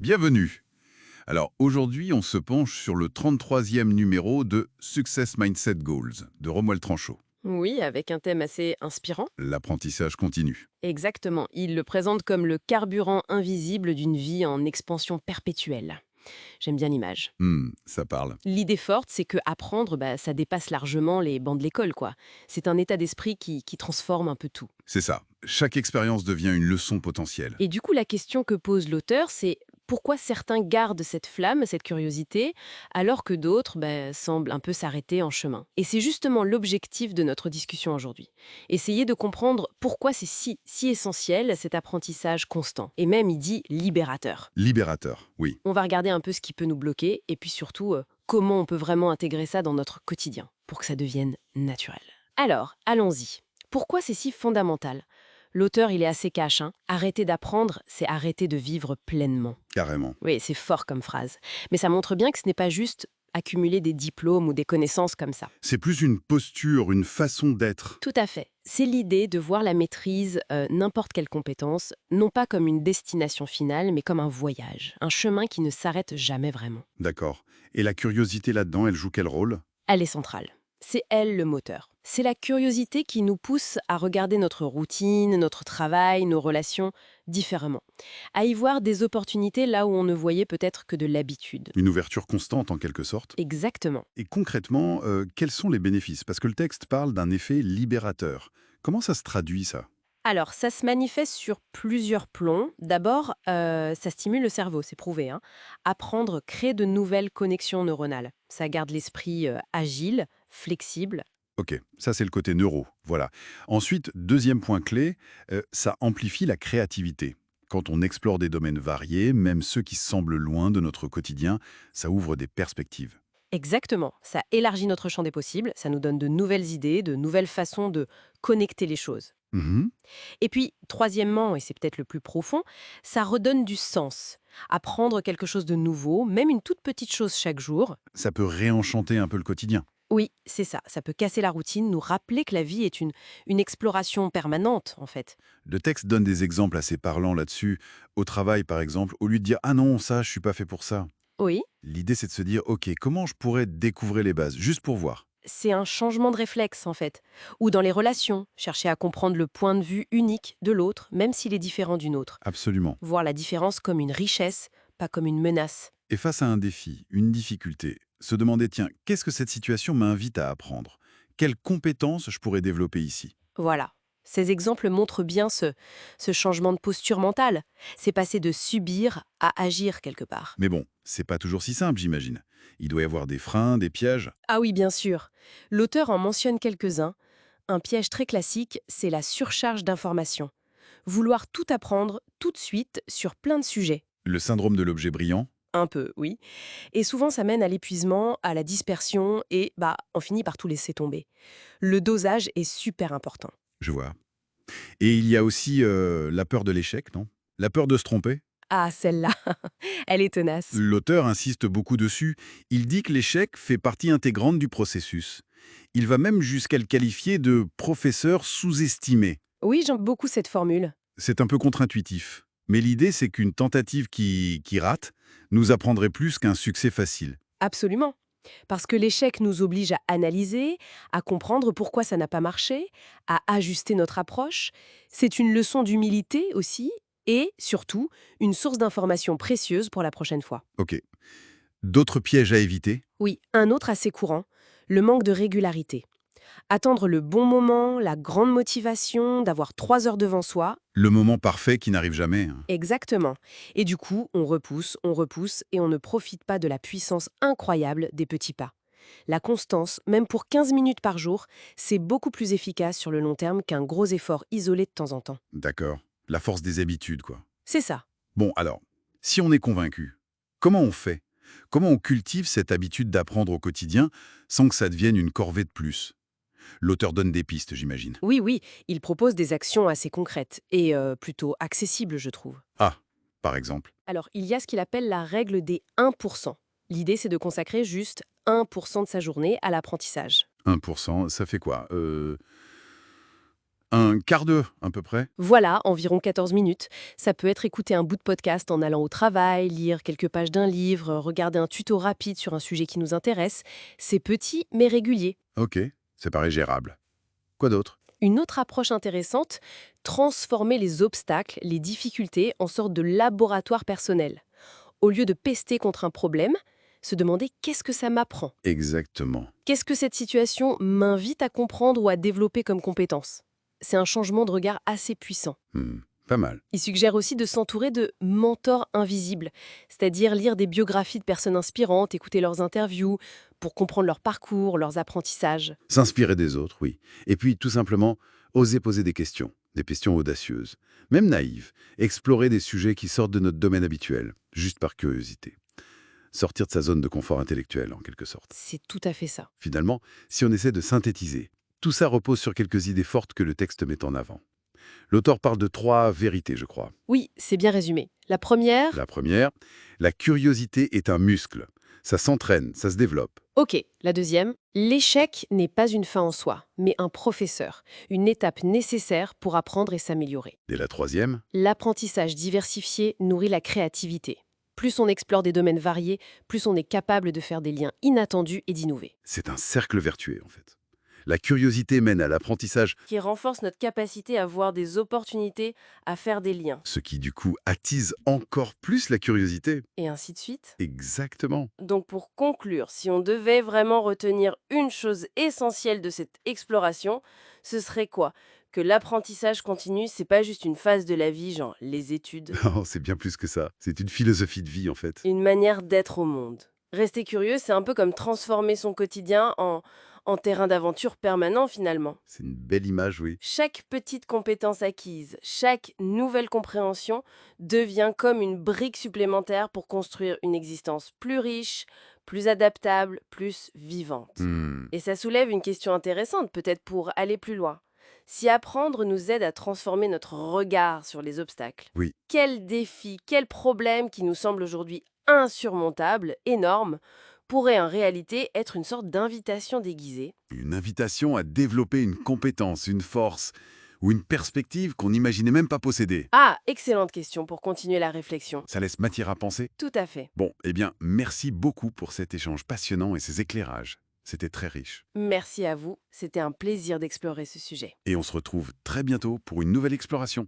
Bienvenue. Alors aujourd'hui, on se penche sur le 33e numéro de Success Mindset Goals de Romuald Tranchot. Oui, avec un thème assez inspirant. L'apprentissage continu. Exactement. Il le présente comme le carburant invisible d'une vie en expansion perpétuelle. J'aime bien l'image. Ça parle. L'idée forte, c'est que apprendre, ça dépasse largement les bancs de l'école, quoi. C'est un état d'esprit qui transforme un peu tout. C'est ça. Chaque expérience devient une leçon potentielle. Et du coup, la question que pose l'auteur, c'est pourquoi certains gardent cette flamme, cette curiosité, alors que d'autres semblent un peu s'arrêter en chemin. Et c'est justement l'objectif de notre discussion aujourd'hui. Essayer de comprendre pourquoi c'est si essentiel, cet apprentissage constant. Et même, il dit libérateur. Libérateur, oui. On va regarder un peu ce qui peut nous bloquer, et puis surtout, comment on peut vraiment intégrer ça dans notre quotidien, pour que ça devienne naturel. Alors, allons-y. Pourquoi c'est si fondamental? L'auteur, il est assez cash, hein. Arrêter d'apprendre, c'est arrêter de vivre pleinement. Carrément. Oui, c'est fort comme phrase. Mais ça montre bien que ce n'est pas juste accumuler des diplômes ou des connaissances comme ça. C'est plus une posture, une façon d'être. Tout à fait. C'est l'idée de voir la maîtrise, n'importe quelle compétence, non pas comme une destination finale, mais comme un voyage, un chemin qui ne s'arrête jamais vraiment. D'accord. Et la curiosité là-dedans, elle joue quel rôle? Elle est centrale. C'est elle le moteur. C'est la curiosité qui nous pousse à regarder notre routine, notre travail, nos relations différemment. À y voir des opportunités là où on ne voyait peut-être que de l'habitude. Une ouverture constante en quelque sorte. Exactement. Et concrètement, quels sont les bénéfices? Parce que le texte parle d'un effet libérateur. Comment ça se traduit ça? Alors, ça se manifeste sur plusieurs plombs. D'abord, ça stimule le cerveau, c'est prouvé, hein. Apprendre crée de nouvelles connexions neuronales. Ça garde l'esprit agile, flexible. Ok, ça c'est le côté neuro, voilà. Ensuite, deuxième point clé, ça amplifie la créativité. Quand on explore des domaines variés, même ceux qui semblent loin de notre quotidien, ça ouvre des perspectives. Exactement. Ça élargit notre champ des possibles, ça nous donne de nouvelles idées, de nouvelles façons de connecter les choses. Mhm. Et puis, troisièmement, et c'est peut-être le plus profond, ça redonne du sens. Apprendre quelque chose de nouveau, même une toute petite chose chaque jour. Ça peut réenchanter un peu le quotidien. Oui, c'est ça. Ça peut casser la routine, nous rappeler que la vie est une exploration permanente, en fait. Le texte donne des exemples assez parlants là-dessus. Au travail, par exemple, au lieu de dire «Ah non, ça, je suis pas fait pour ça». Oui, L'idée, c'est de se dire «Ok, comment je pourrais découvrir les bases, juste pour voir». c'est un changement de réflexe, en fait. Ou dans les relations, chercher à comprendre le point de vue unique de l'autre, même s'il est différent du nôtre. Absolument. Voir la différence comme une richesse, pas comme une menace. Et face à un défi, une difficulté, se demander, tiens, qu'est-ce que cette situation m'invite à apprendre? Quelles compétences je pourrais développer ici? Voilà. Ces exemples montrent bien ce changement de posture mentale. C'est passer de subir à agir quelque part. Mais bon, c'est pas toujours si simple, j'imagine. Il doit y avoir des freins, des pièges. Ah oui, bien sûr. L'auteur en mentionne quelques-uns. Un piège très classique, c'est la surcharge d'informations. Vouloir tout apprendre tout de suite sur plein de sujets. Le syndrome de l'objet brillant, Un peu, oui. Et souvent, ça mène à l'épuisement, à la dispersion et on finit par tout laisser tomber. Le dosage est super important. je vois. Et il y a aussi la peur de l'échec, non? La peur de se tromper. Ah, celle-là, elle est tenace. L'auteur insiste beaucoup dessus. Il dit que l'échec fait partie intégrante du processus. Il va même jusqu'à le qualifier de professeur sous-estimé. Oui, j'aime beaucoup cette formule. C'est un peu contre-intuitif. Mais l'idée, c'est qu'une tentative qui rate nous apprendrait plus qu'un succès facile. Absolument. Parce que l'échec nous oblige à analyser, à comprendre pourquoi ça n'a pas marché, à ajuster notre approche. C'est une leçon d'humilité aussi et, surtout, une source d'information précieuse pour la prochaine fois. Ok. D'autres pièges à éviter? Oui, un autre assez courant, le manque de régularité. Attendre le bon moment, la grande motivation, d'avoir 3 heures devant soi. Le moment parfait qui n'arrive jamais, hein. Exactement. Et du coup, on repousse et on ne profite pas de la puissance incroyable des petits pas. La constance, même pour 15 minutes par jour, c'est beaucoup plus efficace sur le long terme qu'un gros effort isolé de temps en temps. D'accord. La force des habitudes, quoi. C'est ça. Bon, alors, si on est convaincu, comment on fait? Comment on cultive cette habitude d'apprendre au quotidien sans que ça devienne une corvée de plus? L'auteur donne des pistes, j'imagine. Oui, oui, il propose des actions assez concrètes et plutôt accessibles, je trouve. Ah, par exemple. Alors, il y a ce qu'il appelle la règle des 1%. L'idée, c'est de consacrer juste 1% de sa journée à l'apprentissage. 1%, ça fait quoi? Un quart d'heure, à peu près. Voilà, environ 14 minutes. Ça peut être écouter un bout de podcast en allant au travail, lire quelques pages d'un livre, regarder un tuto rapide sur un sujet qui nous intéresse. C'est petit mais régulier. Ok, ça paraît gérable. Quoi d'autre? Une autre approche intéressante, transformer les obstacles, les difficultés en sorte de laboratoire personnel. Au lieu de pester contre un problème, se demander qu'est-ce que ça m'apprend? Exactement. Qu'est-ce que cette situation m'invite à comprendre ou à développer comme compétence? C'est un changement de regard assez puissant. Pas mal. Il suggère aussi de s'entourer de mentors invisibles, c'est-à-dire lire des biographies de personnes inspirantes, écouter leurs interviews, pour comprendre leur parcours, leurs apprentissages. S'inspirer des autres, oui. Et puis, tout simplement, oser poser des questions audacieuses, même naïves, explorer des sujets qui sortent de notre domaine habituel, juste par curiosité. Sortir de sa zone de confort intellectuel, en quelque sorte. C'est tout à fait ça. Finalement, si on essaie de synthétiser, tout ça repose sur quelques idées fortes que le texte met en avant. L'auteur parle de 3 vérités, je crois. Oui, c'est bien résumé. La première, La première, la curiosité est un muscle. Ça s'entraîne, ça se développe. ok. La deuxième, l'échec n'est pas une fin en soi, mais un professeur, une étape nécessaire pour apprendre et s'améliorer. Et la troisième, L'apprentissage diversifié nourrit la créativité. Plus on explore des domaines variés, plus on est capable de faire des liens inattendus et d'innover. c'est un cercle vertueux, en fait. La curiosité mène à l'apprentissage, Qui renforce notre capacité à voir des opportunités, à faire des liens, ce qui, du coup, attise encore plus la curiosité. et ainsi de suite. Exactement. Donc pour conclure, si on devait vraiment retenir une chose essentielle de cette exploration, ce serait quoi? Que l'apprentissage continu, c'est pas juste une phase de la vie, genre les études, Oh, c'est bien plus que ça. C'est une philosophie de vie, en fait. une manière d'être au monde. Rester curieux, c'est un peu comme transformer son quotidien en terrain d'aventure permanent finalement. C'est une belle image, oui. Chaque petite compétence acquise, chaque nouvelle compréhension devient comme une brique supplémentaire pour construire une existence plus riche, plus adaptable, plus vivante. Hmm, Et ça soulève une question intéressante, peut-être pour aller plus loin. Si apprendre nous aide à transformer notre regard sur les obstacles, oui. quels défis, quels problèmes qui nous semblent aujourd'hui insurmontables, énormes, pourraient en réalité être une sorte d'invitation déguisée? Une invitation à développer une compétence, une force ou une perspective qu'on n'imaginait même pas posséder. Ah, excellente question pour continuer la réflexion. Ça laisse matière à penser. Tout à fait. Bon, eh bien, merci beaucoup pour cet échange passionnant et ces éclairages. C'était très riche. Merci à vous, c'était un plaisir d'explorer ce sujet. Et on se retrouve très bientôt pour une nouvelle exploration.